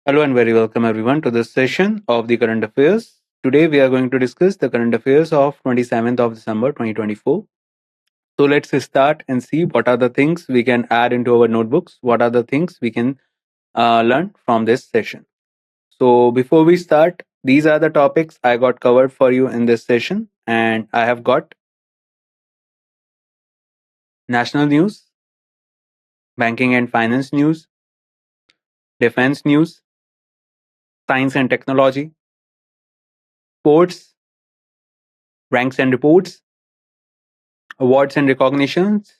Hello and very welcome everyone to this session of the current affairs. Today we are going to discuss the current affairs of 27th of December 2024. So let's start and see what are the things we can add into our notebooks, what are the things we can learn from this session. So before we start, these are the topics I got covered for you in this session, and I have got national news, banking and finance news, defense news, science and technology, sports, ranks and reports, awards and recognitions,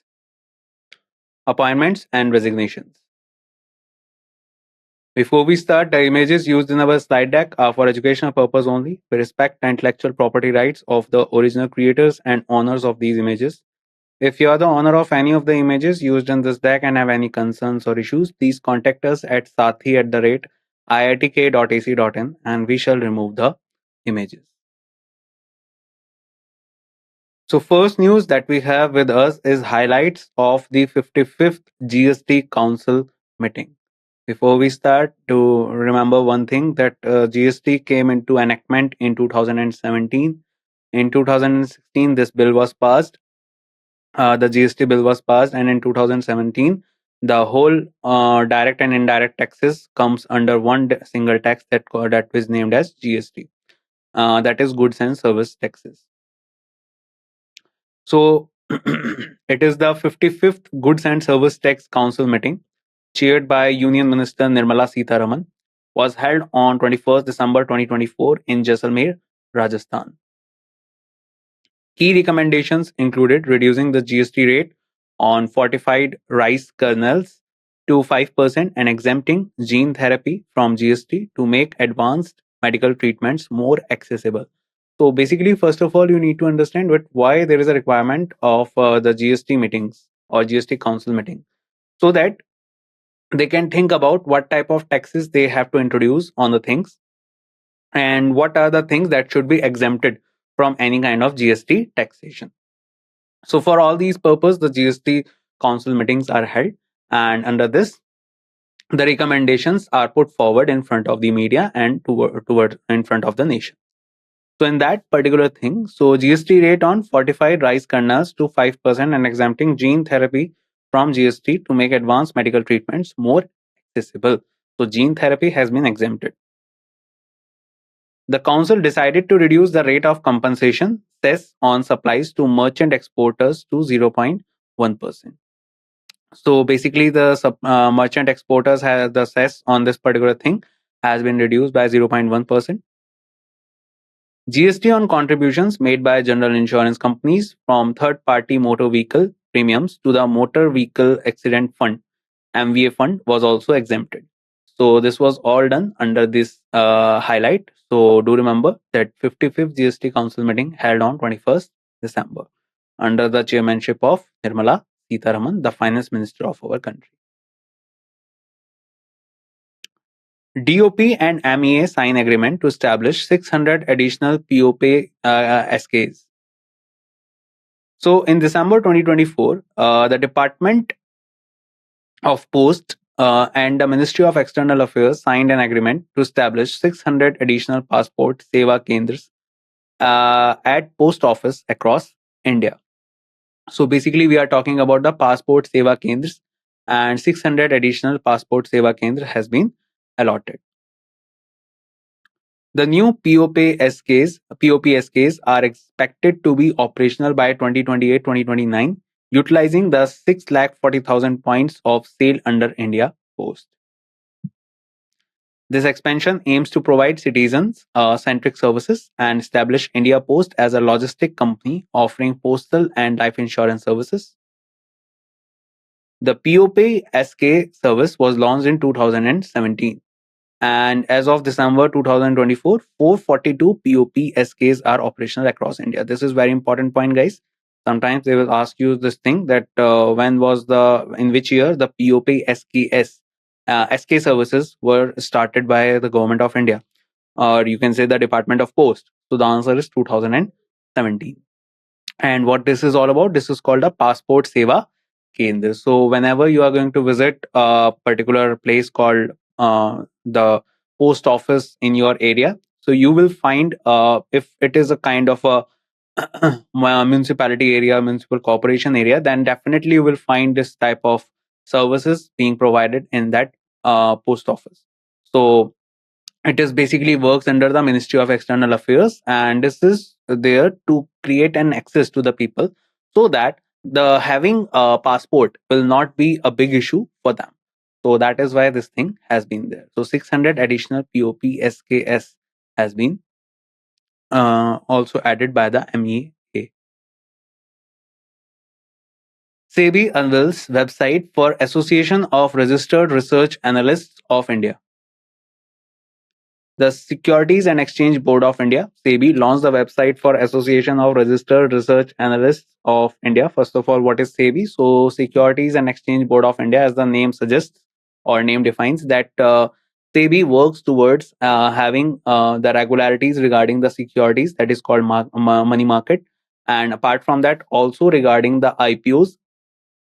appointments and resignations. Before we start, the images used in our slide deck are for educational purpose only. We respect the intellectual property rights of the original creators and owners of these images. If you are the owner of any of the images used in this deck and have any concerns or issues, please contact us at sathee@iitk.ac.in and we shall remove the images. So first news that we have with us is highlights of the 55th GST Council meeting. Before we start, to remember one thing that GST came into enactment in 2017. In 2016, this bill was passed. The GST bill was passed, and in 2017, the whole direct and indirect taxes comes under one single tax that was named as GST. That is goods and service taxes. So it is the 55th Goods and Service Tax Council meeting, chaired by Union Minister Nirmala Sitharaman, was held on 21st December 2024 in Jaisalmer, Rajasthan. Key recommendations included reducing the GST rate on fortified rice kernels to 5% and exempting gene therapy from GST to make advanced medical treatments more accessible. So basically, first of all, you need to understand why there is a requirement of the GST meetings or GST council meeting, so that they can think about what type of taxes they have to introduce on the things and what are the things that should be exempted from any kind of GST taxation. So for all these purposes, the GST council meetings are held, and under this, the recommendations are put forward in front of the media and toward in front of the nation. So in that particular thing, so GST rate on fortified rice kernels to 5% and exempting gene therapy from GST to make advanced medical treatments more accessible. So gene therapy has been exempted. The council decided to reduce the rate of compensation cess on supplies to merchant exporters to 0.1%. So basically, the merchant exporters have the cess on this particular thing has been reduced by 0.1%. GST on contributions made by general insurance companies from third-party motor vehicle premiums to the Motor Vehicle Accident Fund (MVA) fund was also exempted. So this was all done under this highlight. So do remember that 55th GST Council meeting held on 21st December under the chairmanship of Nirmala Sitharaman, the finance minister of our country. DOP and MEA sign agreement to establish 600 additional POP SKs. So in December 2024, the Department of Post and the Ministry of External Affairs signed an agreement to establish 600 additional passport seva kendras at post office across India. So basically, we are talking about the passport seva kendras, and 600 additional passport seva kendra has been allotted. The new POPSKs are expected to be operational by 2028-2029, utilizing the 640,000 points of sale under India Post. This expansion aims to provide citizens-centric services and establish India Post as a logistic company offering postal and life insurance services. The POPSK service was launched in 2017. And as of December 2024, 442 POPSKs are operational across India. This is very important point, guys. Sometimes they will ask you this thing that in which year the POPSKs SK services were started by the government of India, or you can say the Department of Post. So the answer is 2017. And what this is all about, this is called a passport seva kendra. So whenever you are going to visit a particular place called the post office in your area. So you will find, if it is a kind of a municipality area, municipal corporation area, then definitely you will find this type of services being provided in that post office. So it is basically works under the Ministry of External Affairs, and this is there to create an access to the people, so that the having a passport will not be a big issue for them. So that is why this thing has been there. So 600 additional POPSKS has been also added by the MEA. SEBI unveils website for Association of Registered Research Analysts of India. The Securities and Exchange Board of India, SEBI, launched the website for Association of Registered Research Analysts of India. First of all, what is SEBI? So, Securities and Exchange Board of India, as the name suggests or name defines, that SEBI works towards having the regularities regarding the securities, that is called money market, and apart from that, also regarding the IPOs,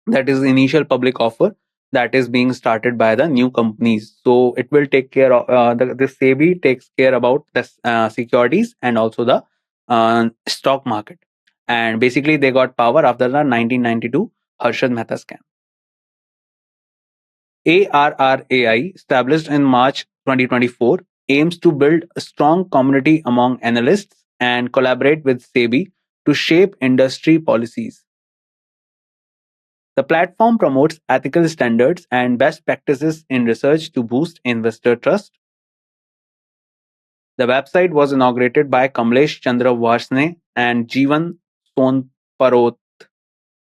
that is the initial public offer, that is being started by the new companies. So it will take care of the SEBI takes care about the securities and also the stock market. And basically, they got power after the 1992 Harshad Mehta scam. ARRAI, established in March 2024, aims to build a strong community among analysts and collaborate with SEBI to shape industry policies. The platform promotes ethical standards and best practices in research to boost investor trust. The website was inaugurated by Kamlesh Chandra Varsne and Jeevan Sonparot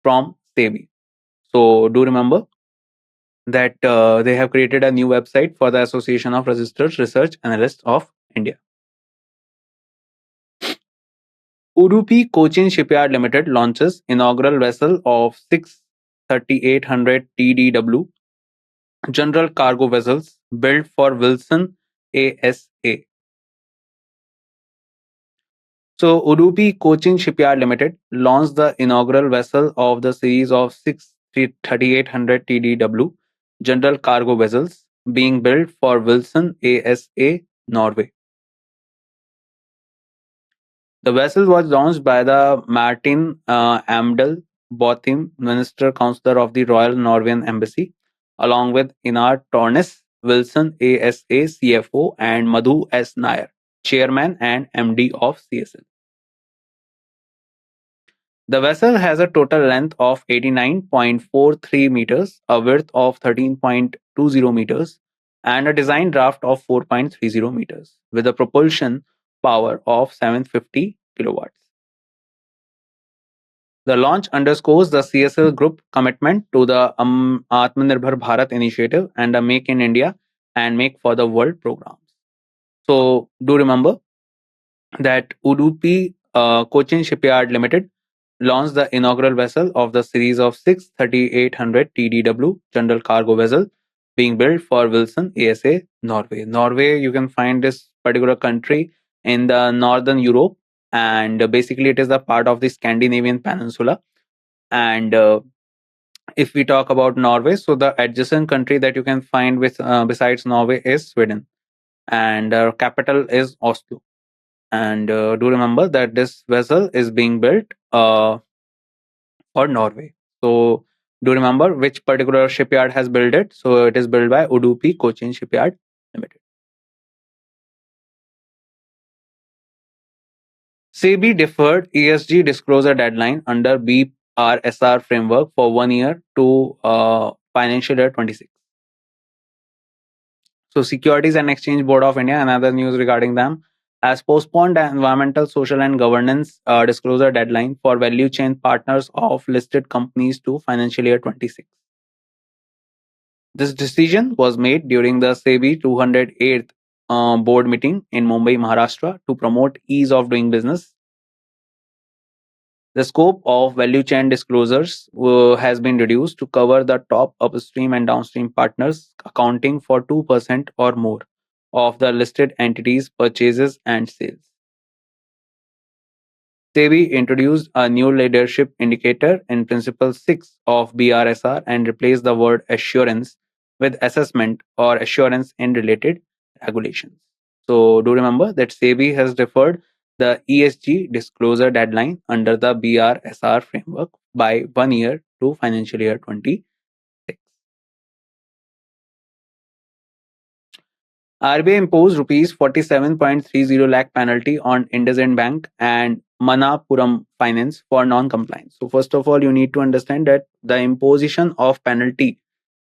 from SEBI. So, do remember that they have created a new website for the Association of Registered Research Analysts of India. Udupi Cochin Shipyard Limited launches inaugural vessel of 63800 TDW general cargo vessels built for Wilson ASA. So, Udupi Cochin Shipyard Limited launched the inaugural vessel of the series of 63800 TDW general cargo vessels being built for Wilson ASA, Norway. The vessel was launched by the Martin Amdal Botham, Minister Counselor of the Royal Norwegian Embassy, along with Inar Tornes, Wilson ASA CFO, and Madhu S. Nair, Chairman and MD of CSL. The vessel has a total length of 89.43 meters, a width of 13.20 meters, and a design draft of 4.30 meters, with a propulsion power of 750 kilowatts. The launch underscores the CSL Group commitment to the Atmanirbhar Bharat initiative and the Make in India and Make for the World programs. So, do remember that Udupi Cochin Shipyard Limited launched the inaugural vessel of the series of 63800 TDW general cargo vessel being built for Wilson ASA, Norway. Norway, you can find this particular country in the northern Europe, and basically it is a part of the Scandinavian peninsula. And if we talk about Norway, so the adjacent country that you can find with besides Norway is Sweden, and capital is Oslo. And do remember that this vessel is being built for Norway. So do remember which particular shipyard has built it. So it is built by Udupi Cochin Shipyard Limited. SEBI deferred ESG disclosure deadline under BRSR framework for 1 year to financial year 26. So Securities and Exchange Board of India, another news regarding them, has postponed the environmental, social, and governance disclosure deadline for value chain partners of listed companies to financial year 26. This decision was made during the SEBI 208th board meeting in Mumbai, Maharashtra, to promote ease of doing business. The scope of value chain disclosures has been reduced to cover the top upstream and downstream partners, accounting for 2% or more of the listed entities' purchases and sales. SEBI introduced a new leadership indicator in Principle 6 of BRSR and replaced the word assurance with assessment or assurance in related regulations. So do remember that SEBI has deferred the ESG disclosure deadline under the BRSR framework by 1 year to financial year 26. RBI imposed rupees 47.30 lakh penalty on IndusInd Bank and Manapuram Finance for non-compliance. So first of all, you need to understand that the imposition of penalty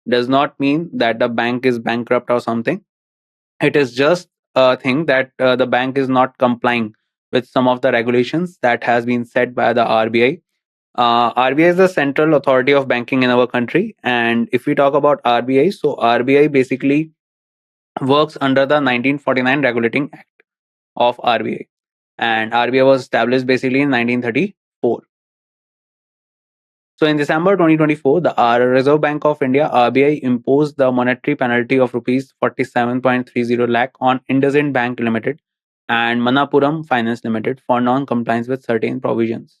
does not mean that the bank is bankrupt or something. It is just a thing that the bank is not complying with some of the regulations that has been set by the RBI. RBI is the central authority of banking in our country, and if we talk about RBI, so RBI basically works under the 1949 Regulating Act of RBI, and RBI was established basically in 1934. So in December 2024, the Reserve Bank of India (RBI) imposed the monetary penalty of rupees 47.30 lakh on IndusInd Bank Limited and Manapuram Finance Limited for non-compliance with certain provisions.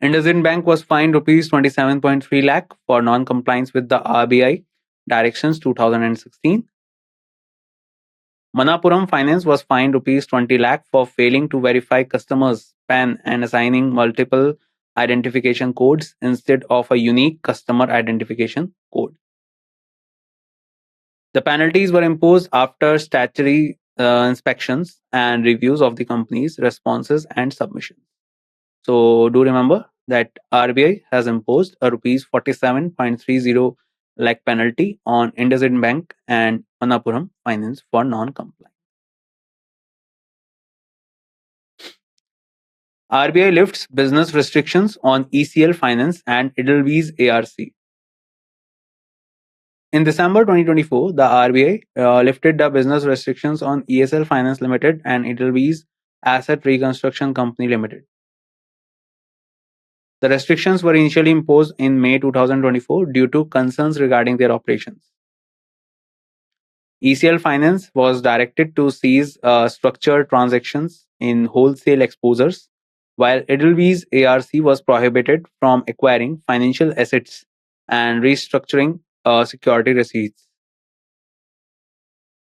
IndusInd Bank was fined rupees 27.3 lakh for non-compliance with the RBI Directions 2016. Manapuram Finance was fined rupees 20 lakh for failing to verify customers' PAN and assigning multiple identification codes instead of a unique customer identification code. The penalties were imposed after statutory inspections and reviews of the company's responses and submissions. So do remember that RBI has imposed a rupees 47.30 lakh penalty on IndusInd Bank and Manapuram Finance for non-compliance. RBI lifts business restrictions on ECL Finance and Edelweiss ARC. In December 2024, the RBI lifted the business restrictions on ESL Finance Limited and Edelweiss Asset Reconstruction Company Limited. The restrictions were initially imposed in May 2024 due to concerns regarding their operations. ECL Finance was directed to cease structured transactions in wholesale exposures, while Edelweiss ARC was prohibited from acquiring financial assets and restructuring security receipts.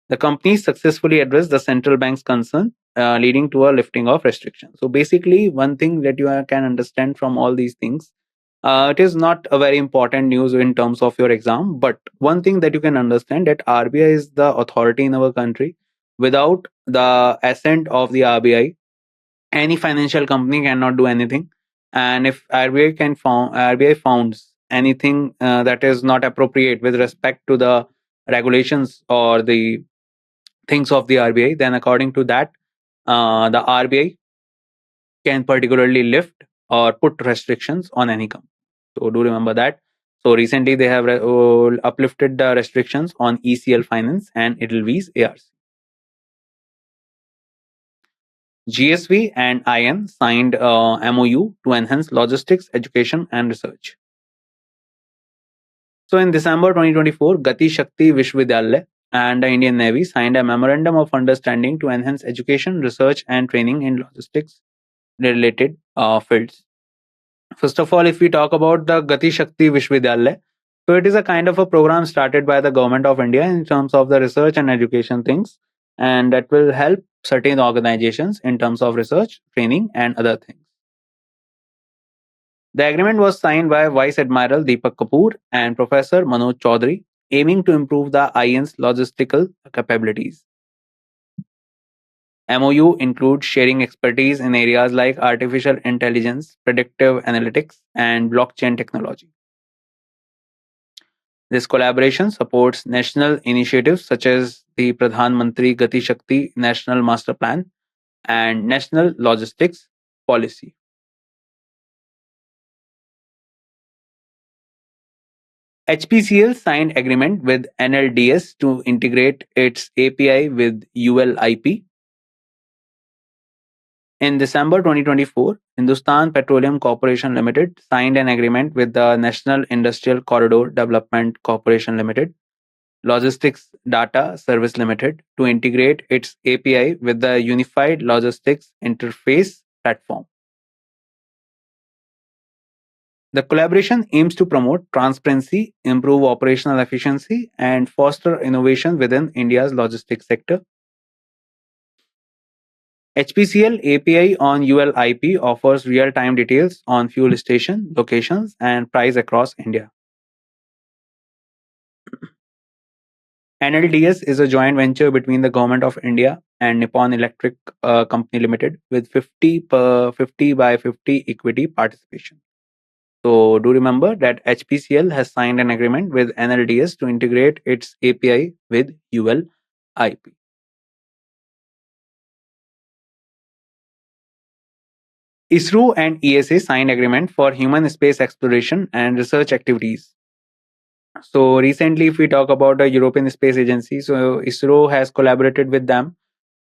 The company successfully addressed the central bank's concern, leading to a lifting of restrictions. So basically, one thing that you can understand from all these things, it is not a very important news in terms of your exam, but one thing that you can understand that RBI is the authority in our country. Without the assent of the RBI, any financial company cannot do anything. And if RBI founds anything that is not appropriate with respect to the regulations or the things of the RBI, then according to that, the RBI can particularly lift or put restrictions on any company. So do remember that. So recently they have uplifted the restrictions on ECL Finance and Edelweiss ARC. GSV and IN signed MOU to enhance logistics, education, and research. So in December 2024, Gati Shakti Vishwavidyalaya and the Indian Navy signed a memorandum of understanding to enhance education, research, and training in logistics related fields. First of all, if we talk about the Gati Shakti Vishwavidyalaya, so it is a kind of a program started by the government of India in terms of the research and education things, and that will help certain organizations in terms of research, training, and other things. The agreement was signed by Vice Admiral Deepak Kapoor and Professor Manoj Chaudhary, aiming to improve the IN's logistical capabilities. MOU includes sharing expertise in areas like artificial intelligence, predictive analytics, and blockchain technology. This collaboration supports national initiatives such as the Pradhan Mantri Gati Shakti National Master Plan and National Logistics Policy. HPCL signed agreement with NLDS to integrate its API with ULIP. In December 2024, Hindustan Petroleum Corporation Limited signed an agreement with the National Industrial Corridor Development Corporation Limited, Logistics Data Service Limited, to integrate its API with the Unified Logistics Interface platform. The collaboration aims to promote transparency, improve operational efficiency, and foster innovation within India's logistics sector. HPCL API on ULIP offers real-time details on fuel station, locations, and price across India. NLDS is a joint venture between the Government of India and Nippon Electric Company Limited with 50 by 50 equity participation. So do remember that HPCL has signed an agreement with NLDS to integrate its API with ULIP. ISRO and ESA signed agreement for human space exploration and research activities. So recently, if we talk about the European Space Agency, so ISRO has collaborated with them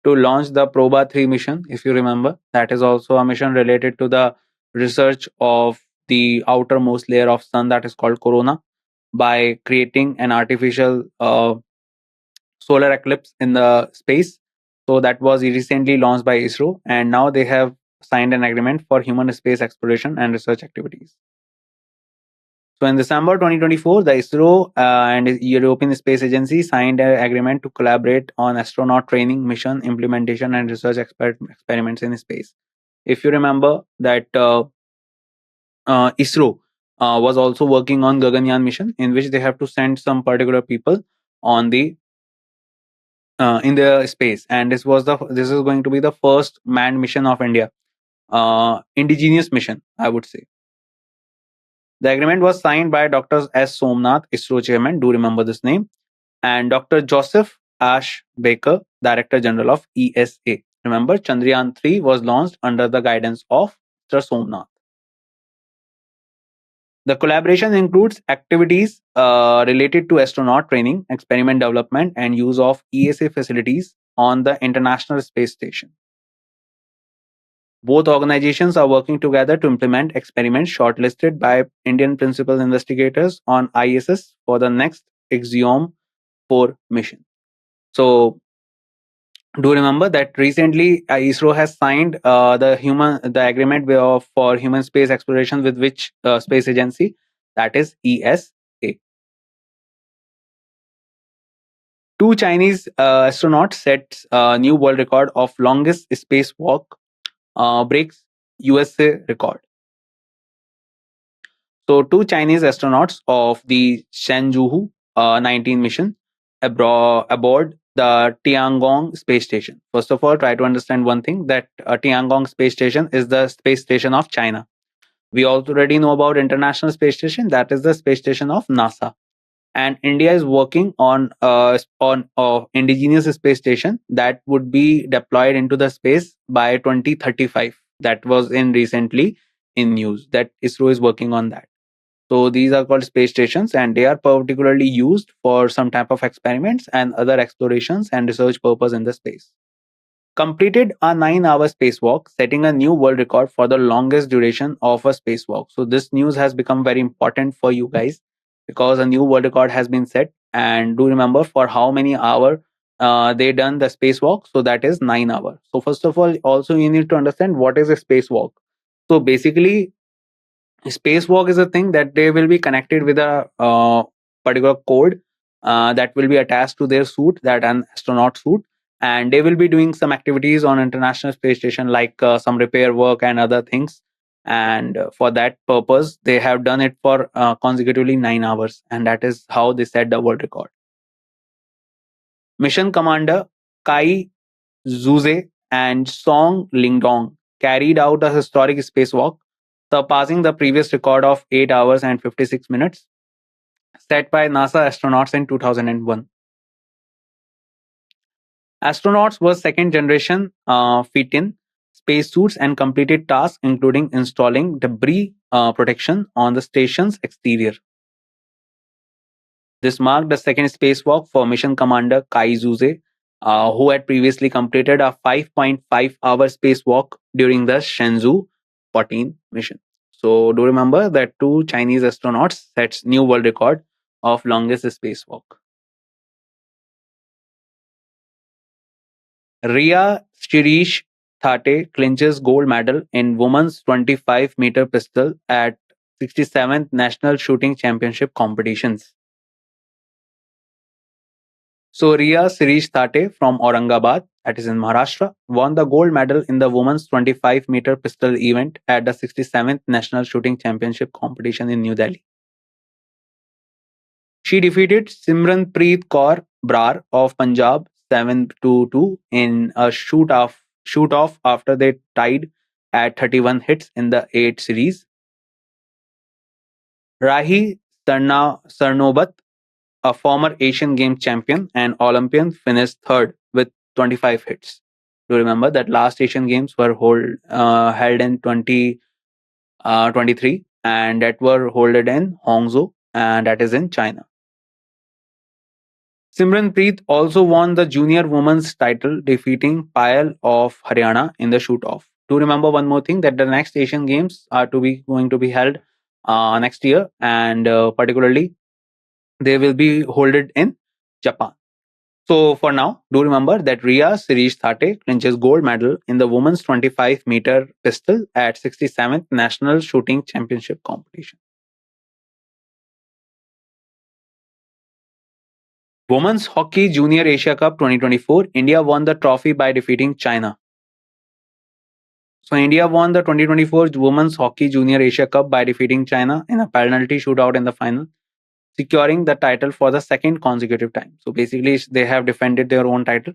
to launch the Proba 3 mission, if you remember. That is also a mission related to the research of the outermost layer of sun that is called corona by creating an artificial solar eclipse in the space. So that was recently launched by ISRO, and now they have signed an agreement for human space exploration and research activities. So in December 2024, the ISRO and the European Space Agency signed an agreement to collaborate on astronaut training, mission implementation, and research experiments in space. If you remember that ISRO was also working on Gaganyaan mission, in which they have to send some particular people on the in the space, and this is going to be the first manned mission of India, indigenous mission, I would say. The agreement was signed by Dr. S. Somnath, ISRO chairman, do remember this name, and Dr. Joseph Ash Baker, Director General of ESA. Remember, Chandrayaan 3 was launched under the guidance of Mr. Somnath. The collaboration includes activities related to astronaut training, experiment development, and use of ESA facilities on the International Space Station. Both organizations are working together to implement experiments shortlisted by Indian principal investigators on ISS for the next Axiom 4 mission. So, do remember that recently ISRO has signed the agreement for human space exploration with which space agency, that is ESA. Two Chinese astronauts set a new world record of longest spacewalk, breaks USA record. So, two Chinese astronauts of the Shenzhou 19 mission aboard the Tiangong space station. First of all, try to understand one thing, that Tiangong space station is the space station of China. We already know about International Space Station, that is the space station of NASA. And India is working on indigenous space station that would be deployed into the space by 2035. That was in recently in news that ISRO is working on that. So these are called space stations, and they are particularly used for some type of experiments and other explorations and research purpose in the space. Completed a 9-hour spacewalk, setting a new world record for the longest duration of a spacewalk. So this news has become very important for you guys because a new world record has been set. And do remember for how many hour they done the spacewalk. So that is 9 hours. So first of all, also you need to understand what is a spacewalk. So basically, spacewalk is a thing that they will be connected with a particular code that will be attached to their suit, that an astronaut suit, and they will be doing some activities on International Space Station like some repair work and other things. And for that purpose, they have done it for consecutively 9 hours, and that is how they set the world record. Mission commander Kai Zhuze and Song Lingdong carried out a historic spacewalk, surpassing the previous record of 8 hours and 56 minutes set by NASA astronauts in 2001. Astronauts were second generation fit in spacesuits and completed tasks including installing debris protection on the station's exterior. This marked the second spacewalk for mission commander Kai Zhuze, who had previously completed a 5.5-hour spacewalk during the Shenzhou 14 mission. So do remember that two Chinese astronauts set new world record of longest spacewalk. Ria Shirish Thate clinches gold medal in women's 25-meter pistol at 67th National Shooting Championship competitions. So Ria Sirish Thate from Aurangabad, that is in Maharashtra, won the gold medal in the women's 25-meter pistol event at the 67th National Shooting Championship competition in New Delhi. She defeated Simranpreet Kaur Brar of Punjab 7-2 in a shoot off after they tied at 31 hits in the 8 series. Rahi Sarnobat, a former Asian Games champion and Olympian, finished third with 25 hits. Do you remember that last Asian Games were held in 2023 and that were held in Hangzhou, and that is in China. Simranpreet also won the junior women's title, defeating Payal of Haryana in the shoot-off. Do remember one more thing, that the next Asian Games are going to be held next year, and particularly they will be held in Japan. So for now, do remember that Ria Sirish Thate clinches gold medal in the women's 25-meter pistol at 67th National Shooting Championship competition. Women's Hockey Junior Asia Cup 2024, India won the trophy by defeating China. So India won the 2024 Women's Hockey Junior Asia Cup by defeating China in a penalty shootout in the final, securing the title for the second consecutive time. So basically, they have defended their own title.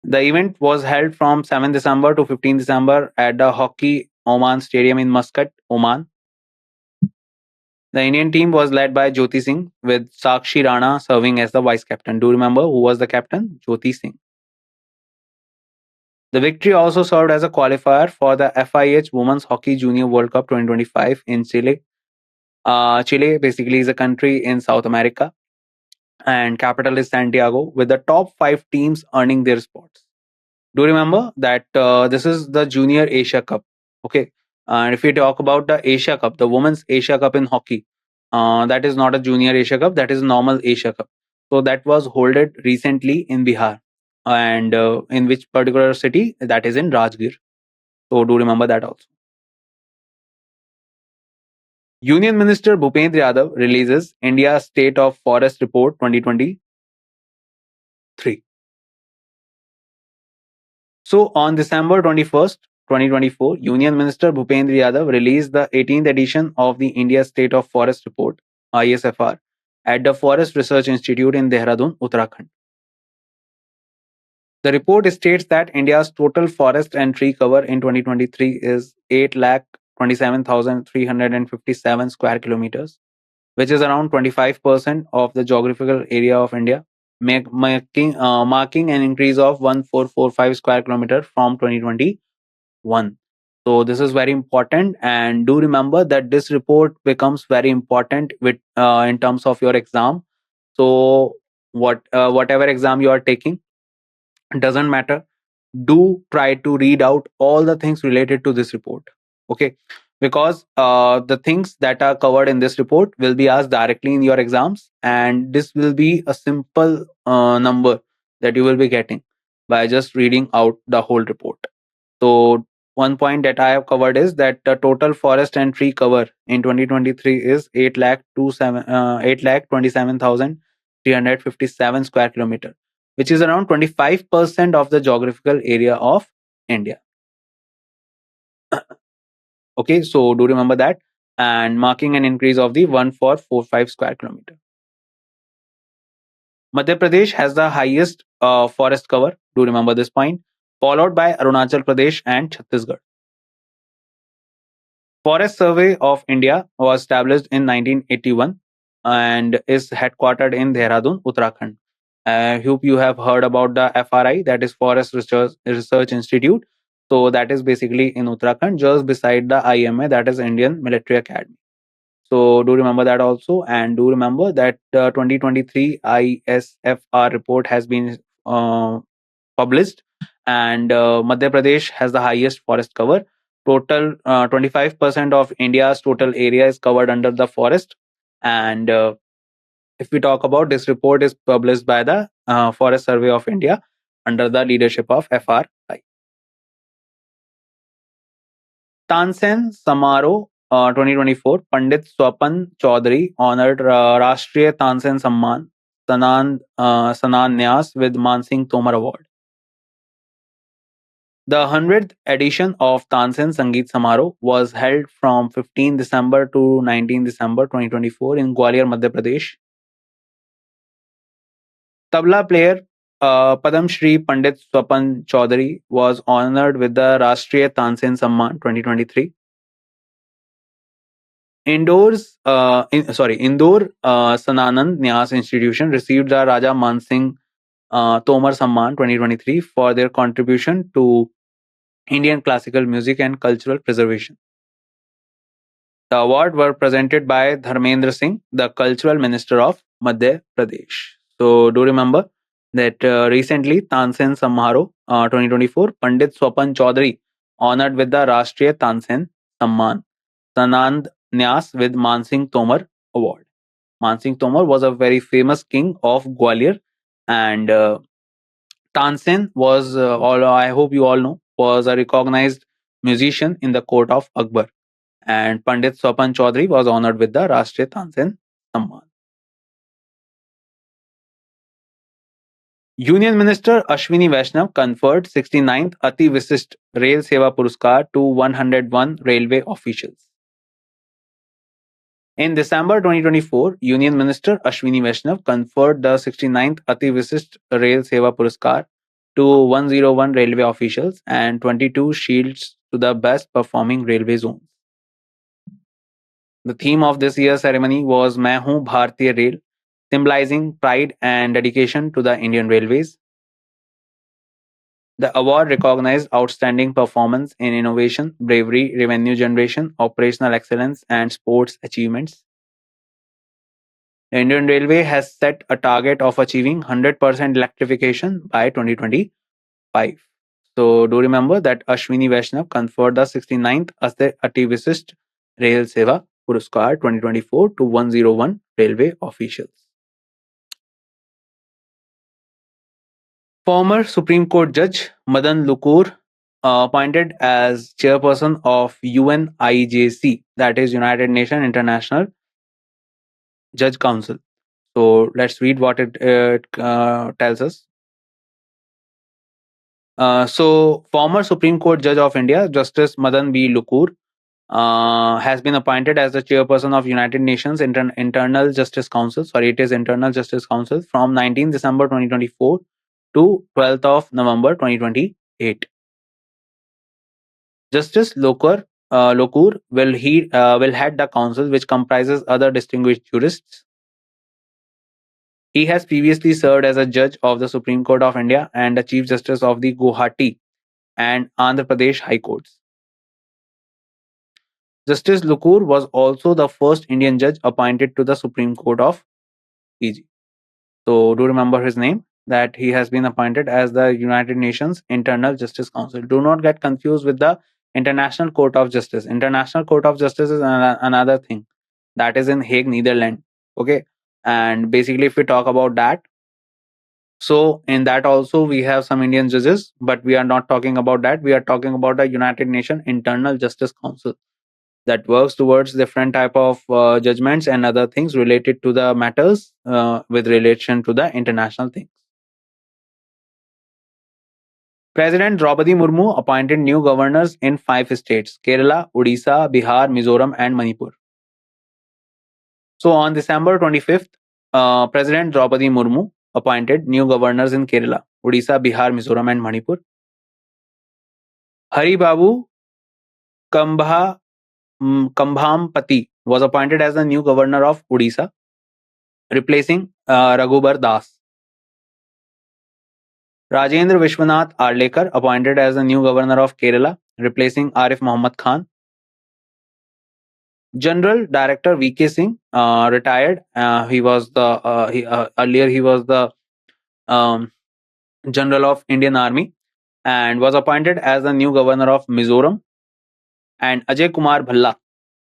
The event was held from 7 December to 15 December at the Hockey Oman Stadium in Muscat, Oman. The Indian team was led by Jyoti Singh, with Sakshi Rana serving as the vice captain. Do you remember who was the captain? Jyoti Singh. The victory also served as a qualifier for the FIH Women's Hockey Junior World Cup 2025 in Chile. Chile basically is a country in South America, and capital is Santiago, with the top 5 teams earning their spots. Do remember that this is the Junior Asia Cup. Okay. And if we talk about the Asia Cup, the Women's Asia Cup in hockey, that is not a Junior Asia Cup, that is normal Asia Cup. So that was holded recently in Bihar. And in which particular city? That is in Rajgir. So do remember that also. Union Minister Bhupendra Yadav releases India State of Forest Report 2023. So on December 21st, 2024, Union Minister Bhupendra Yadav released the 18th edition of the India State of Forest Report, ISFR, at the Forest Research Institute in Dehradun, Uttarakhand. The report states that India's total forest and tree cover in 2023 is 8,27,357 square kilometers, which is around 25% of the geographical area of India, marking an increase of 1445 square kilometer from 2021. So this is very important, and do remember that this report becomes very important with in terms of your exam. So whatever exam you are taking, doesn't matter, do try to read out all the things related to this report. Okay, because the things that are covered in this report will be asked directly in your exams, and this will be a simple number that you will be getting by just reading out the whole report. So one point that I have covered is that the total forest and tree cover in 2023 is 8,27,357 square kilometer, which is around 25% of the geographical area of India. Okay, so do remember that, and marking an increase of the 1445 square kilometer. Madhya Pradesh has the highest forest cover. Do remember this point, followed by Arunachal Pradesh and Chhattisgarh. Forest Survey of India was established in 1981 and is headquartered in Dehradun, Uttarakhand. I hope you have heard about the FRI, that is Forest Research Institute. So that is basically in Uttarakhand, just beside the IMA, that is Indian Military Academy. So do remember that also, and do remember that the 2023 ISFR report has been published, and Madhya Pradesh has the highest forest cover. Total 25% of India's total area is covered under the forest, and if we talk about, this report is published by the Forest Survey of India under the leadership of FRI. Tansen Samaro 2024, Pandit Swapan Chaudhary honored Rashtriya Tansen Samman Sanan Nyas with Mansingh Tomar Award. The 100th edition of Tansen Sangeet Samaro was held from 15 December to 19 December 2024 in Gwalior, Madhya Pradesh. Tabla player Padam Shri Pandit Swapan Chaudhary was honored with the Rashtriya Tansen Samman 2023. Indore Sananand Nyas Institution received the Raja Mansingh Tomar Samman 2023 for their contribution to Indian classical music and cultural preservation. The award were presented by Dharmendra Singh, the Cultural Minister of Madhya Pradesh. So do remember that recently Tansen Samharo 2024, Pandit Swapan Chaudhary honored with the Rashtriya Tansen Samman Sanand Nyas with Mansingh Tomar Award. Mansingh Tomar was a very famous king of Gwalior, and Tansen was, I hope you all know, was a recognized musician in the court of Akbar. And Pandit Swapan Chaudhary was honored with the Rashtriya Tansen Samman. Union Minister Ashwini Vaishnav conferred 69th Ati Visisht Rail Seva Puruskar to 101 railway officials. In December 2024, Union Minister Ashwini Vaishnav conferred the 69th Ati Visisht Rail Seva Puruskar to 101 railway officials and 22 shields to the best performing railway zones. The theme of this year's ceremony was Main Hoon Bhartiya Rail, symbolizing pride and dedication to the Indian Railways. The award recognized outstanding performance in innovation, bravery, revenue generation, operational excellence, and sports achievements. The Indian Railway has set a target of achieving 100% electrification by 2025. So do remember that Ashwini Vaishnav conferred the 69th Ati Visisht Rail Seva Puruskar 2024 to 101 railway officials. Former Supreme Court Judge Madan Lukur appointed as chairperson of UNIJC, that is United Nations International Judge Council. So let's read what it tells us. So former Supreme Court Judge of India, Justice Madan B. Lukur, has been appointed as the chairperson of United Nations Internal Justice Council. Sorry, it is Internal Justice Council from 19 December 2024 to 12th of November 2028. Justice Lokur will head the council, which comprises other distinguished jurists. He has previously served as a judge of the Supreme Court of India and the Chief Justice of the Guwahati and Andhra Pradesh High Courts. Justice Lukur was also the first Indian judge appointed to the Supreme Court of PG. So do remember his name, that he has been appointed as the United Nations Internal Justice Council. Do not get confused with the International Court of Justice. International Court of Justice is another thing that is in Hague, Netherlands. Okay. And basically, if we talk about that, so in that also we have some Indian judges, but we are not talking about that. We are talking about the United Nations Internal Justice Council that works towards different type of judgments and other things related to the matters with relation to the international things. President Draupadi Murmu appointed new governors in 5 states: Kerala, Odisha, Bihar, Mizoram, and Manipur. So on December 25th, President Draupadi Murmu appointed new governors in Kerala, Odisha, Bihar, Mizoram, and Manipur. Hari Babu Kambhampati was appointed as the new governor of Odisha, replacing Raghubar Das. Rajendra Vishwanath Arlekar appointed as the new governor of Kerala, replacing Arif Muhammad Khan. General Director V.K. Singh retired. He was the earlier he was the General of Indian Army and was appointed as the new governor of Mizoram, and Ajay Kumar Bhalla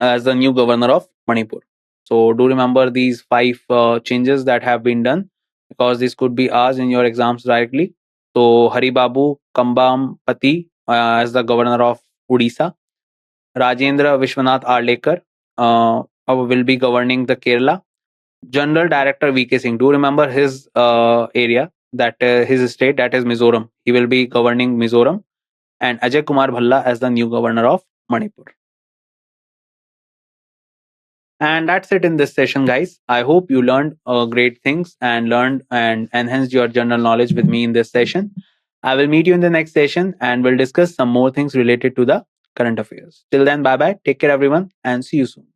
as the new governor of Manipur. So do remember these 5 changes that have been done, because this could be asked in your exams directly. So Hari Babu Kambhampati as the governor of Odisha, Rajendra Vishwanath Arlekar will be governing the Kerala. General Director VK Singh. Do remember his area, that his state, that is Mizoram. He will be governing Mizoram, and Ajay Kumar Bhalla as the new governor of Manipur. And that's it in this session, guys. I hope you learned great things and learned and enhanced your general knowledge with me in this session. I will meet you in the next session and we'll discuss some more things related to the current affairs. Till then, bye bye. Take care, everyone, and see you soon.